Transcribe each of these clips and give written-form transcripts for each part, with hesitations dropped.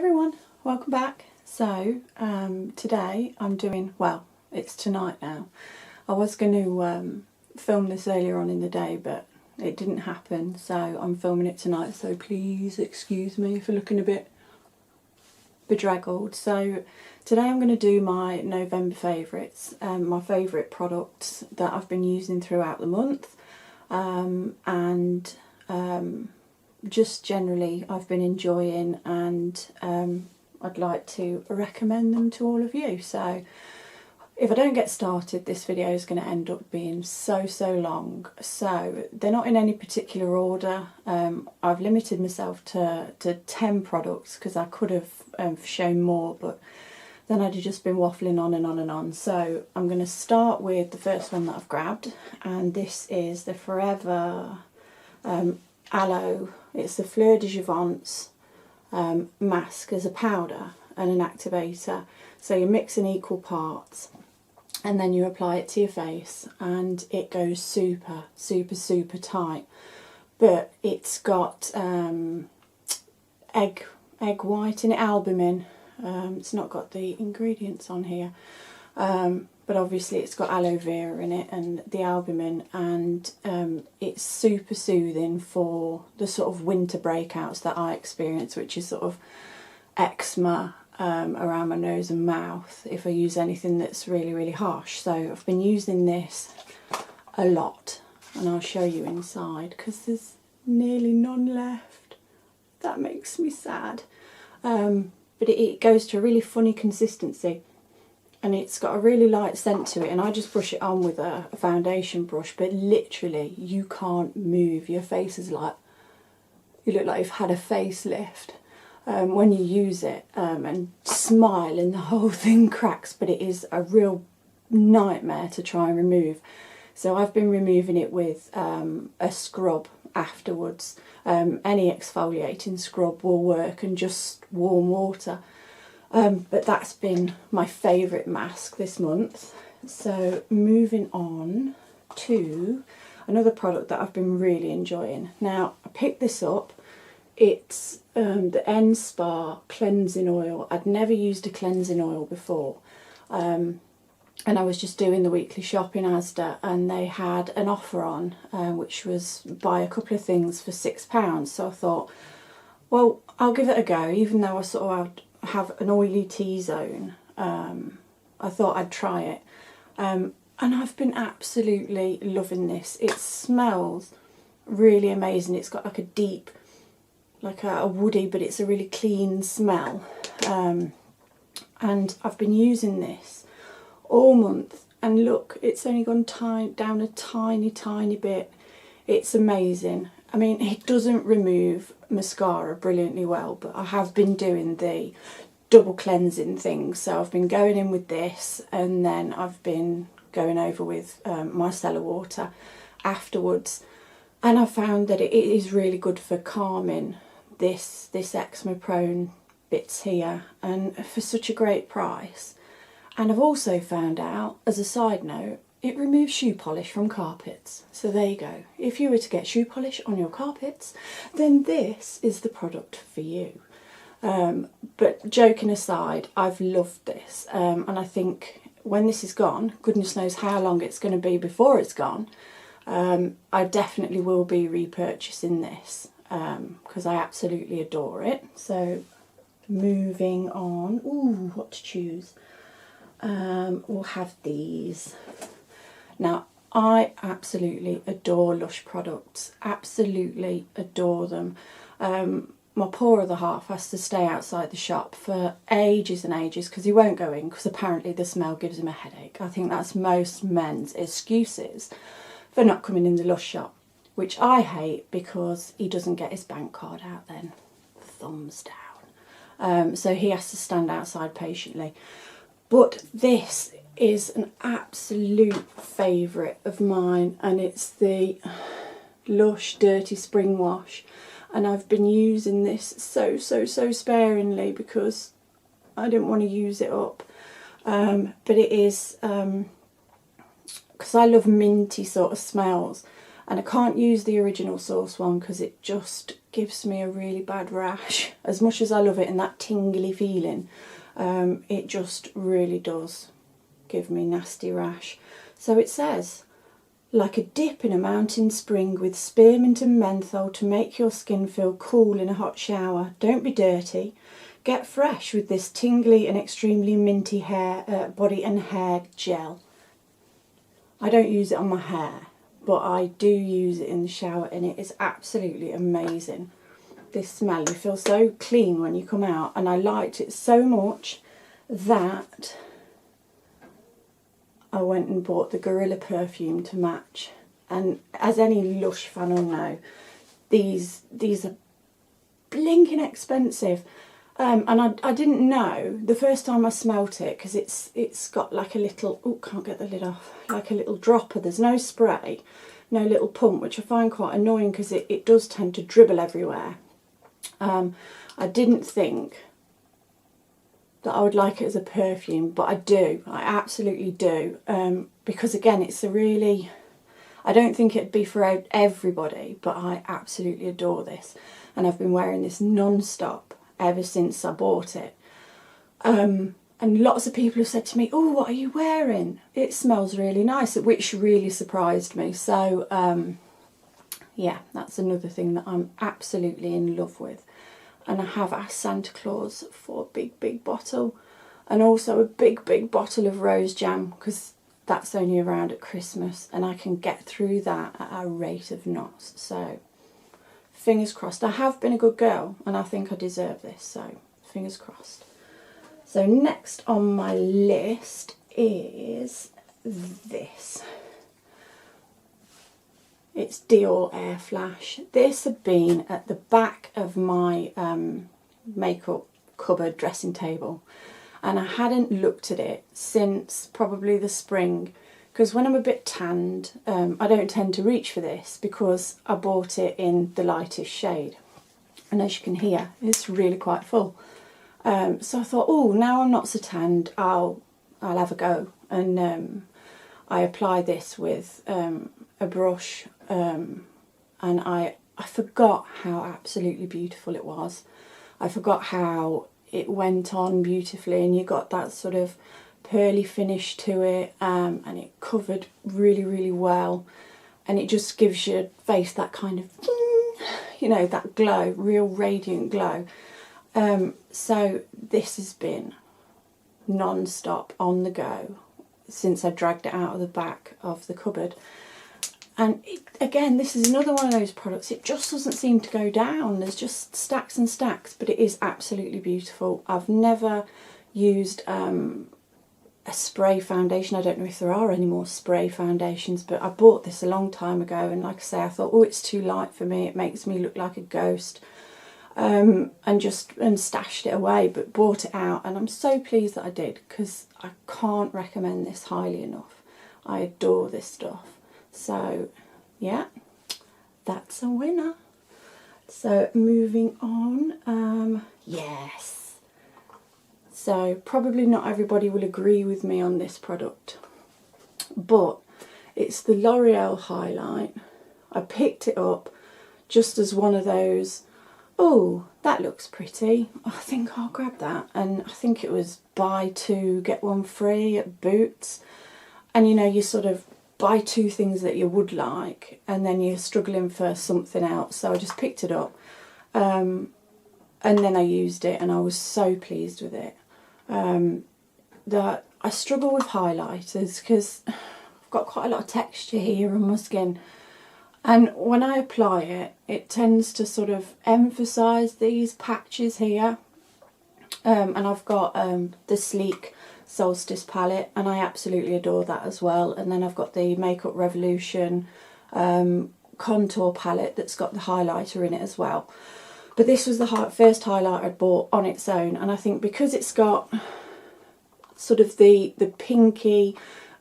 everyone, welcome back. So today I'm doing, well, it's tonight now. I was going to film this earlier on in the day, but it didn't happen, so I'm filming it tonight, so please excuse me for looking a bit bedraggled. So today I'm going to do my November favourites, my favourite products that I've been using throughout the month, and just generally I've been enjoying, and I'd like to recommend them to all of you. So if I don't get started, this video is going to end up being so long. So they're not in any particular order. I've limited myself to 10 products because I could have shown more, but then I'd have just been waffling on and on and on. So I'm going to start with the first one that I've grabbed, and this is the Forever Aloe. It's the Fleur de Jouvence mask as a powder and an activator. So you mix in equal parts and then you apply it to your face, and it goes super tight. But it's got egg white in it, albumin. It's not got the ingredients on here, but obviously it's got aloe vera in it and the albumin, and it's super soothing for the sort of winter breakouts that I experience, which is sort of eczema around my nose and mouth if I use anything that's really harsh. So I've been using this a lot, and I'll show you inside because there's nearly none left. That makes me sad. But it goes to a really funny consistency, and it's got a really light scent to it, and I just brush it on with a foundation brush, but literally you can't move. Your face is like, you look like you've had a facelift when you use it, and smile and the whole thing cracks, but it is a real nightmare to try and remove. So I've been removing it with a scrub afterwards. Any exfoliating scrub will work, and just warm water. But that's been my favourite mask this month. So moving on to another product that I've been really enjoying. Now, I picked this up. It's the N Spa cleansing oil. I'd never used a cleansing oil before. And I was just doing the weekly shop in Asda, and they had an offer on, which was buy a couple of things for £6. So I thought, well, I'll give it a go, even though I sort of have an oily T-zone. I thought I'd try it. And I've been absolutely loving this. It smells really amazing. It's got like a deep, like a woody, but it's a really clean smell. And I've been using this all month, and look, it's only gone down a tiny bit. It's amazing. I mean, it doesn't remove mascara brilliantly well, but I have been doing the double cleansing thing. So I've been going in with this, and then I've been going over with micellar water afterwards, and I found that it is really good for calming this eczema prone bits here, and for such a great price. And I've also found out, as a side note, it removes shoe polish from carpets. So there you go. If you were to get shoe polish on your carpets, then this is the product for you. But joking aside, I've loved this. And I think when this is gone, goodness knows how long it's going to be before it's gone, I definitely will be repurchasing this because I absolutely adore it. So moving on. Ooh, what to choose? We'll have these. Now, I absolutely adore Lush products, absolutely adore them. My poor other half has to stay outside the shop for ages and ages because he won't go in because apparently the smell gives him a headache. I think that's most men's excuses for not coming in the Lush shop, which I hate because he doesn't get his bank card out then. Thumbs down. So he has to stand outside patiently. But this is an absolute favourite of mine, and it's the Lush Dirty Springwash, and I've been using this so sparingly because I didn't want to use it up. But it is, because I love minty sort of smells, and I can't use the original Source one because it just gives me a really bad rash. As much as I love it and that tingly feeling, it just really does give me nasty rash. So it says, like a dip in a mountain spring with spearmint and menthol to make your skin feel cool in a hot shower. Don't be dirty. Get fresh with this tingly and extremely minty hair, body and hair gel. I don't use it on my hair, but I do use it in the shower and it is absolutely amazing. This smell, you feel so clean when you come out, and I liked it so much that I went and bought the Gorilla perfume to match. And as any Lush fan will know, these are blinking expensive. And I didn't know the first time I smelt it, because it's got like a little, oh, can't get the lid off, like a little dropper. There's no spray, no little pump, which I find quite annoying because it does tend to dribble everywhere. I didn't think that I would like it as a perfume, but I do. I absolutely do. Because again, it's a really, I don't think it'd be for everybody, but I absolutely adore this. And I've been wearing this non-stop ever since I bought it. And lots of people have said to me, oh, what are you wearing? It smells really nice, which really surprised me. So, yeah, that's another thing that I'm absolutely in love with. And I have asked Santa Claus for a big, big bottle, and also a big, big bottle of rose jam, because that's only around at Christmas and I can get through that at a rate of knots. So fingers crossed. I have been a good girl and I think I deserve this, so fingers crossed. So next on my list is this. It's Dior Airflash. This had been at the back of my makeup cupboard dressing table, and I hadn't looked at it since probably the spring, because when I'm a bit tanned, I don't tend to reach for this because I bought it in the lightest shade, and as you can hear, it's really quite full. So I thought, oh, now I'm not so tanned, I'll have a go, and I apply this with a brush, and I forgot how absolutely beautiful it was. I forgot how it went on beautifully, and you got that sort of pearly finish to it, and it covered really, really well, and it just gives your face that kind of, you know, that glow, real radiant glow. So this has been non-stop on the go since I dragged it out of the back of the cupboard. And again, this is another one of those products, it just doesn't seem to go down. There's just stacks and stacks, but it is absolutely beautiful. I've never used a spray foundation. I don't know if there are any more spray foundations, but I bought this a long time ago, and like I say, I thought, oh, it's too light for me, it makes me look like a ghost, and stashed it away, but bought it out, and I'm so pleased that I did, because I can't recommend this highly enough. I adore this stuff. So yeah, that's a winner. So moving on, yes, so probably not everybody will agree with me on this product, but it's the L'Oreal Highlight. I picked it up just as one of those, oh, that looks pretty, I think I'll grab that, and I think it was buy two get one free at Boots, and you know, you sort of buy two things that you would like and then you're struggling for something else, so I just picked it up, and then I used it and I was so pleased with it. That I struggle with highlighters because I've got quite a lot of texture here on my skin, and when I apply it, it tends to sort of emphasise these patches here, and I've got the Sleek Solstice palette, and I absolutely adore that as well. And then I've got the Makeup Revolution contour palette that's got the highlighter in it as well. But this was the first highlighter I bought on its own, and I think because it's got sort of the pinky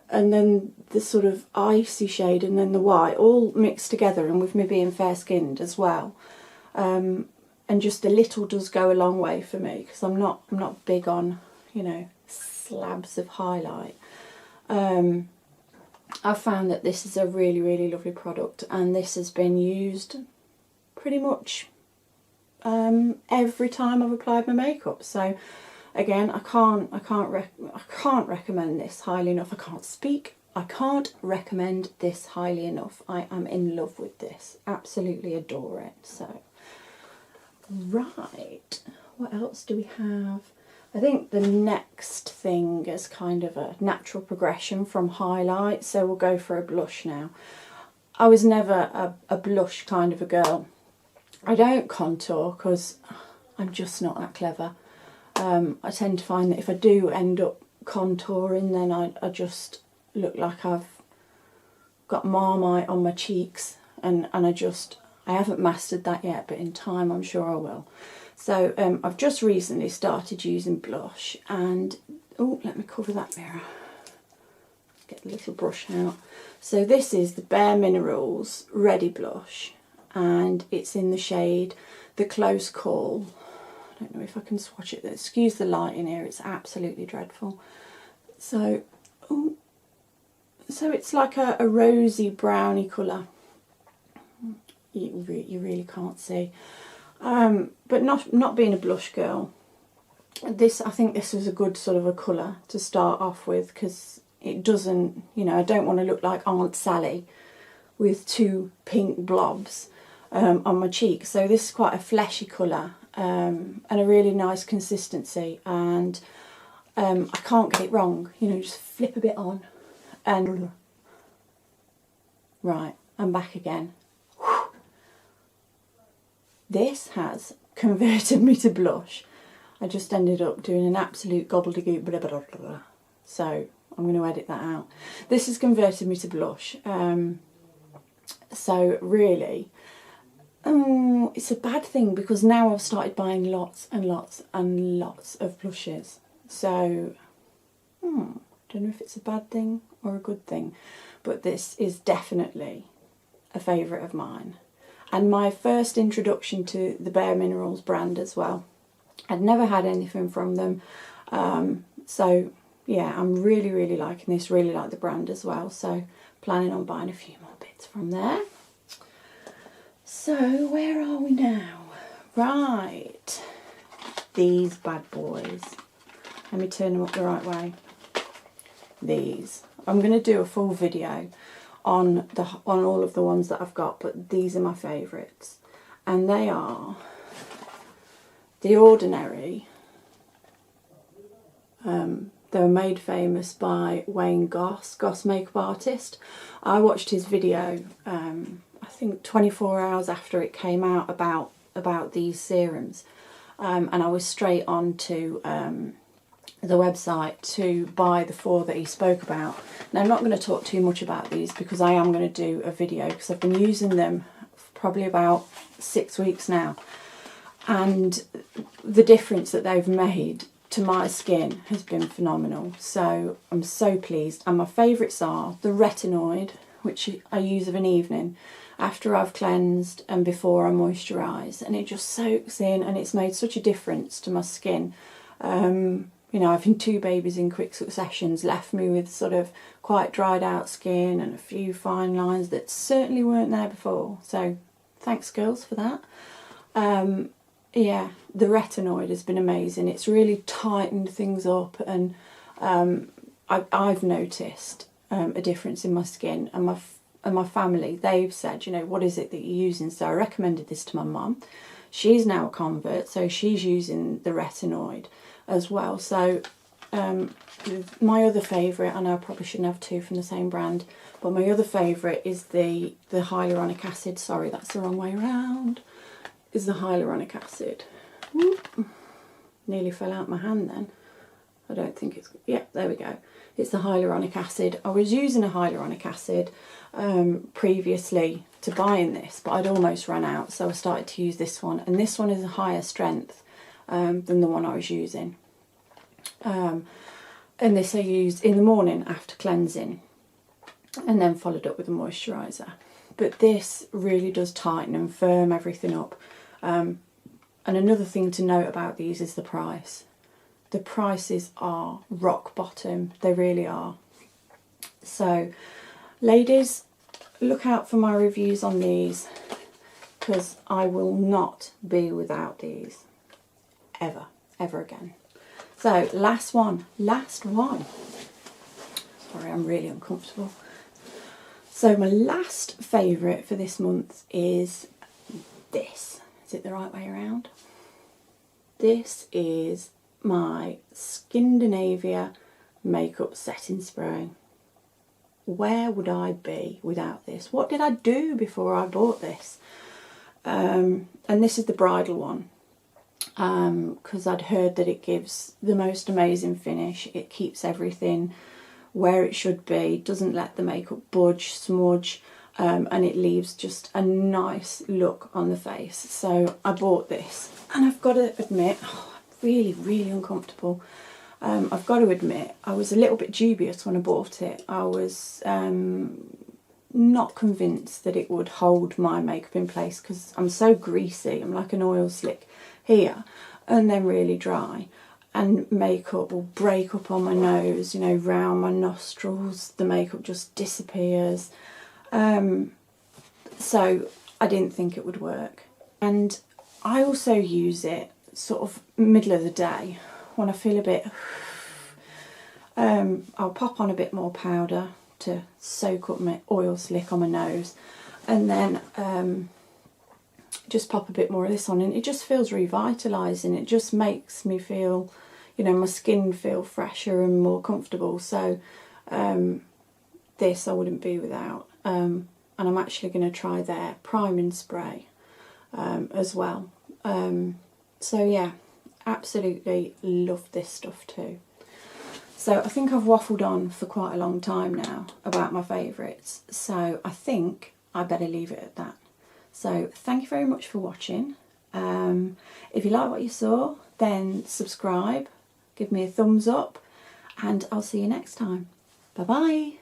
and then the sort of icy shade and then the white all mixed together, and with me being fair skinned as well, and just a little does go a long way for me, because I'm not big on, you know, slabs of highlight. I've found that this is a really, really lovely product, and this has been used pretty much every time I've applied my makeup. So again, I can't recommend this highly enough. I can't recommend this highly enough. I am in love with this. Absolutely adore it. So, right, what else do we have? I think the next thing is kind of a natural progression from highlight, so we'll go for a blush now. I was never a blush kind of a girl. I don't contour because I'm just not that clever. I tend to find that if I do end up contouring, then I just look like I've got Marmite on my cheeks, and I haven't mastered that yet, but in time I'm sure I will. So I've just recently started using blush, and oh, let me cover that mirror. Get the little brush out. So this is the Bare Minerals Ready Blush, and it's in the shade The Close Call. I don't know if I can swatch it. Excuse the light in here, it's absolutely dreadful. So, oh, so it's like a rosy browny colour. You really can't see. But not being a blush girl, I think this was a good sort of a colour to start off with, because it doesn't, you know, I don't want to look like Aunt Sally with two pink blobs on my cheek. So this is quite a fleshy colour and a really nice consistency, and I can't get it wrong. You know, just flip a bit on and right, I'm back again. This has converted me to blush. I just ended up doing an absolute gobbledygook, blah, blah, blah, blah. So I'm going to edit that out. This has converted me to blush. So really, it's a bad thing, because now I've started buying lots and lots and lots of blushes. So I don't know if it's a bad thing or a good thing, but this is definitely a favourite of mine. And my first introduction to the Bare Minerals brand as well. I'd never had anything from them. So yeah, I'm really, really liking this, really like the brand as well. So planning on buying a few more bits from there. So where are we now? Right, these bad boys. Let me turn them up the right way. These. I'm going to do a full video on all of the ones that I've got, but these are my favourites, and they are The Ordinary. They were made famous by Wayne Goss makeup artist. I watched his video I think 24 hours after it came out about these serums, and I was straight on to the website to buy the 4 that he spoke about. Now I'm not going to talk too much about these, because I am going to do a video, because I've been using them for probably about 6 weeks now, and the difference that they've made to my skin has been phenomenal. So I'm so pleased, and my favourites are the Retinoid, which I use of an evening after I've cleansed and before I moisturise, and it just soaks in, and it's made such a difference to my skin. You know, having 2 babies in quick successions left me with sort of quite dried out skin and a few fine lines that certainly weren't there before. So thanks, girls, for that. Yeah, the Retinoid has been amazing. It's really tightened things up, and I've noticed a difference in my skin, and my family. They've said, you know, what is it that you're using? So I recommended this to my mum. She's now a convert, so she's using the Retinoid as well. So my other favourite, I know I probably shouldn't have 2 from the same brand, but my other favourite is the hyaluronic acid. Sorry, that's the wrong way around. Is the hyaluronic acid. Whoop. Nearly fell out my hand then. I don't think it's, yeah, there we go. It's the hyaluronic acid. I was using a hyaluronic acid previously to buying this, but I'd almost run out, so I started to use this one, and this one is a higher strength than the one I was using. And this I used in the morning after cleansing, and then followed up with a moisturiser. But this really does tighten and firm everything up. And another thing to note about these is the price. The prices are rock bottom, they really are. So Ladies, look out for my reviews on these, because I will not be without these ever again. So last one. Sorry, I'm really uncomfortable. So my last favourite for this month is this. Is it the right way around? This is my Skindinavia makeup setting spray. Where would I be without this? What did I do before I bought this? And this is the bridal one, because I'd heard that it gives the most amazing finish. It keeps everything where it should be, doesn't let the makeup budge, smudge, and it leaves just a nice look on the face. So I bought this, and I've got to admit, really uncomfortable. I've got to admit, I was a little bit dubious when I bought it. I was not convinced that it would hold my makeup in place, because I'm so greasy. I'm like an oil slick here, and then really dry. And makeup will break up on my nose, you know, round my nostrils. The makeup just disappears. So I didn't think it would work. And I also use it sort of middle of the day when I feel a bit... I'll pop on a bit more powder to soak up my oil slick on my nose, and then just pop a bit more of this on, and it just feels revitalising. It just makes me feel, you know, my skin feel fresher and more comfortable. So this I wouldn't be without. And I'm actually going to try their priming spray as well. So yeah, absolutely love this stuff too. So I think I've waffled on for quite a long time now about my favourites, so I think I better leave it at that. So thank you very much for watching. If you like what you saw, then subscribe, give me a thumbs up, and I'll see you next time. Bye bye.